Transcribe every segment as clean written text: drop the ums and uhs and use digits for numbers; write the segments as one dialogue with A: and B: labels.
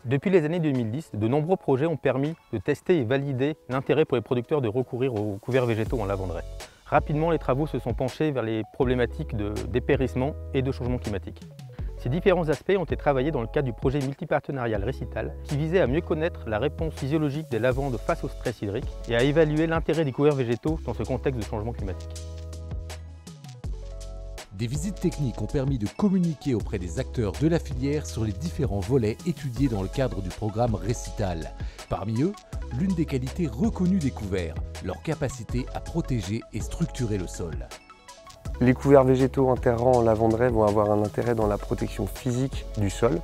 A: Depuis les années 2010, de nombreux projets ont permis de tester et valider l'intérêt pour les producteurs de recourir aux couverts végétaux en lavanderaie. Rapidement, les travaux se sont penchés vers les problématiques de dépérissement et de changement climatique. Ces différents aspects ont été travaillés dans le cadre du projet multipartenarial Récital, qui visait à mieux connaître la réponse physiologique des lavandes face au stress hydrique et à évaluer l'intérêt des couverts végétaux dans ce contexte de changement climatique.
B: Des visites techniques ont permis de communiquer auprès des acteurs de la filière sur les différents volets étudiés dans le cadre du programme Récital. Parmi eux, l'une des qualités reconnues des couverts, leur capacité à protéger et structurer le sol.
C: Les couverts végétaux interrants en lavanderaie vont avoir un intérêt dans la protection physique du sol.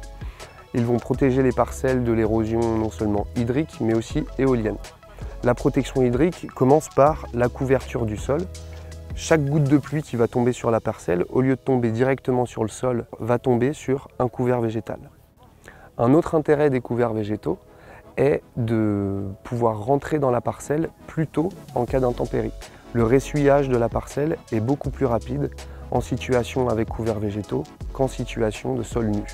C: Ils vont protéger les parcelles de l'érosion non seulement hydrique mais aussi éolienne. La protection hydrique commence par la couverture du sol. Chaque goutte de pluie qui va tomber sur la parcelle, au lieu de tomber directement sur le sol, va tomber sur un couvert végétal. Un autre intérêt des couverts végétaux est de pouvoir rentrer dans la parcelle plus tôt en cas d'intempérie. Le ressuyage de la parcelle est beaucoup plus rapide en situation avec couverts végétaux qu'en situation de sol nu.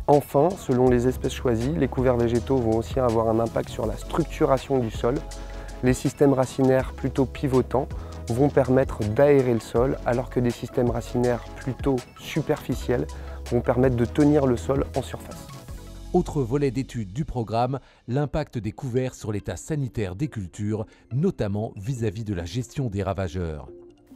C: Enfin, selon les espèces choisies, les couverts végétaux vont aussi avoir un impact sur la structuration du sol. Les systèmes racinaires plutôt pivotants vont permettre d'aérer le sol, alors que des systèmes racinaires plutôt superficiels vont permettre de tenir le sol en surface.
B: Autre volet d'étude du programme, l'impact des couverts sur l'état sanitaire des cultures, notamment vis-à-vis de la gestion des ravageurs.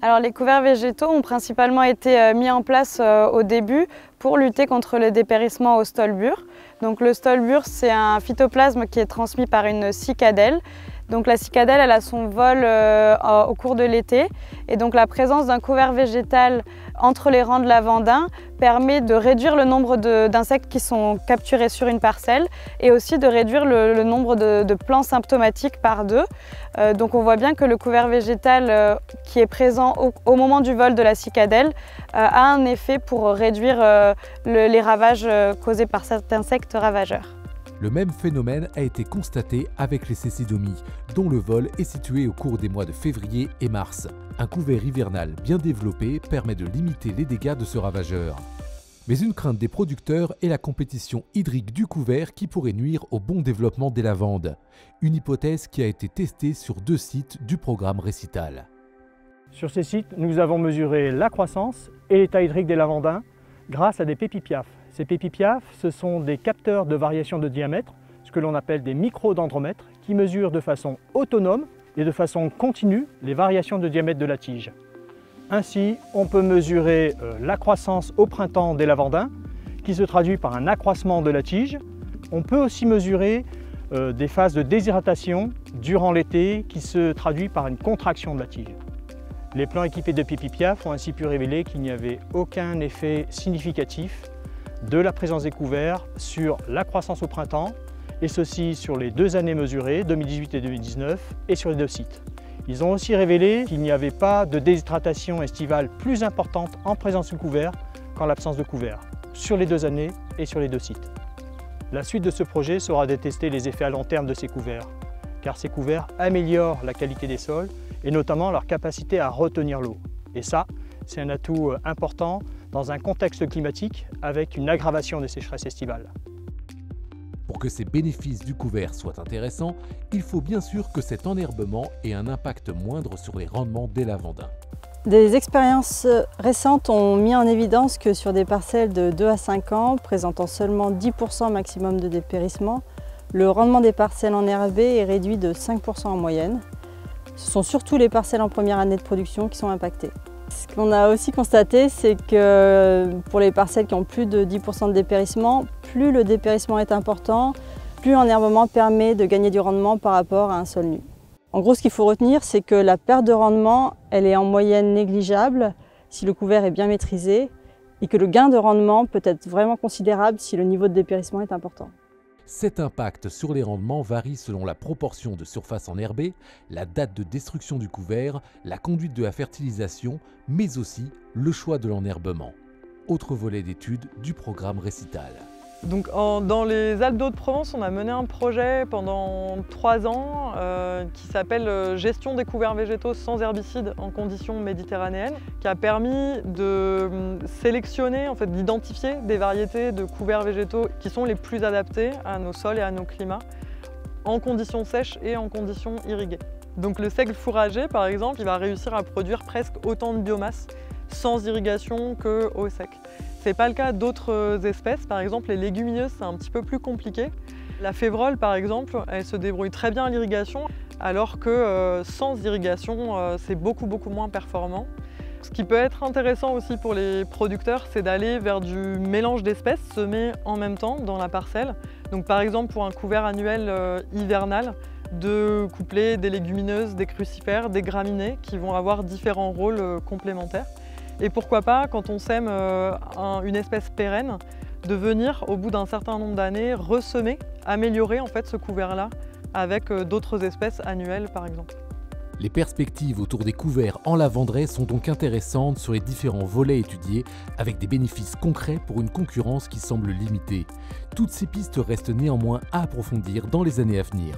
D: Alors, les couverts végétaux ont principalement été mis en place au début pour lutter contre le dépérissement au stolbure. Donc, le stolbure, c'est un phytoplasme qui est transmis par une cicadelle. Donc la cicadelle, elle a son vol au cours de l'été, et donc la présence d'un couvert végétal entre les rangs de lavandins permet de réduire le nombre d'insectes qui sont capturés sur une parcelle et aussi de réduire le nombre de plants symptomatiques par deux. Donc on voit bien que le couvert végétal qui est présent au moment du vol de la cicadelle a un effet pour réduire les ravages causés par cet insecte ravageur.
B: Le même phénomène a été constaté avec les cécidomies, dont le vol est situé au cours des mois de février et mars. Un couvert hivernal bien développé permet de limiter les dégâts de ce ravageur. Mais une crainte des producteurs est la compétition hydrique du couvert qui pourrait nuire au bon développement des lavandes. Une hypothèse qui a été testée sur 2 sites du programme Récital.
E: Sur ces sites, nous avons mesuré la croissance et l'état hydrique des lavandins grâce à des pépipiafs. Ces pépipiafs, ce sont des capteurs de variation de diamètre, ce que l'on appelle des microdendromètres, qui mesurent de façon autonome et de façon continue les variations de diamètre de la tige. Ainsi, on peut mesurer la croissance au printemps des lavandins, qui se traduit par un accroissement de la tige. On peut aussi mesurer des phases de déshydratation durant l'été, qui se traduit par une contraction de la tige. Les plants équipés de pépipiafs ont ainsi pu révéler qu'il n'y avait aucun effet significatif de la présence des couverts sur la croissance au printemps, et ceci sur les 2 années mesurées, 2018 et 2019, et sur les 2 sites. Ils ont aussi révélé qu'il n'y avait pas de déshydratation estivale plus importante en présence de couverts qu'en l'absence de couverts, sur les 2 années et sur les 2 sites. La suite de ce projet sera de tester les effets à long terme de ces couverts, car ces couverts améliorent la qualité des sols et notamment leur capacité à retenir l'eau. Et ça, c'est un atout important dans un contexte climatique avec une aggravation des sécheresses estivales.
B: Pour que ces bénéfices du couvert soient intéressants, il faut bien sûr que cet enherbement ait un impact moindre sur les rendements des lavandins.
F: Des expériences récentes ont mis en évidence que sur des parcelles de 2 à 5 ans, présentant seulement 10% maximum de dépérissement, le rendement des parcelles enherbées est réduit de 5% en moyenne. Ce sont surtout les parcelles en première année de production qui sont impactées. Ce qu'on a aussi constaté, c'est que pour les parcelles qui ont plus de 10% de dépérissement, plus le dépérissement est important, plus l'enherbement permet de gagner du rendement par rapport à un sol nu. En gros, ce qu'il faut retenir, c'est que la perte de rendement, elle est en moyenne négligeable si le couvert est bien maîtrisé, et que le gain de rendement peut être vraiment considérable si le niveau de dépérissement est important.
B: Cet impact sur les rendements varie selon la proportion de surface enherbée, la date de destruction du couvert, la conduite de la fertilisation, mais aussi le choix de l'enherbement. Autre volet d'étude du programme Récital.
G: Donc dans les Alpes d'Haute-Provence, on a mené un projet pendant 3 ans qui s'appelle Gestion des couverts végétaux sans herbicides en conditions méditerranéennes, qui a permis de sélectionner, d'identifier des variétés de couverts végétaux qui sont les plus adaptés à nos sols et à nos climats, en conditions sèches et en conditions irriguées. Donc le seigle fourragé, par exemple, il va réussir à produire presque autant de biomasse sans irrigation qu'au sec. Ce n'est pas le cas d'autres espèces, par exemple les légumineuses, c'est un petit peu plus compliqué. La févrole, par exemple, elle se débrouille très bien à l'irrigation, alors que sans irrigation, c'est beaucoup moins performant. Ce qui peut être intéressant aussi pour les producteurs, c'est d'aller vers du mélange d'espèces semées en même temps dans la parcelle. Donc par exemple pour un couvert annuel hivernal, de coupler des légumineuses, des crucifères, des graminées qui vont avoir différents rôles complémentaires. Et pourquoi pas, quand on sème une espèce pérenne, de venir au bout d'un certain nombre d'années ressemer, améliorer ce couvert-là avec d'autres espèces annuelles par exemple.
B: Les perspectives autour des couverts en lavanderaie sont donc intéressantes sur les différents volets étudiés, avec des bénéfices concrets pour une concurrence qui semble limitée. Toutes ces pistes restent néanmoins à approfondir dans les années à venir.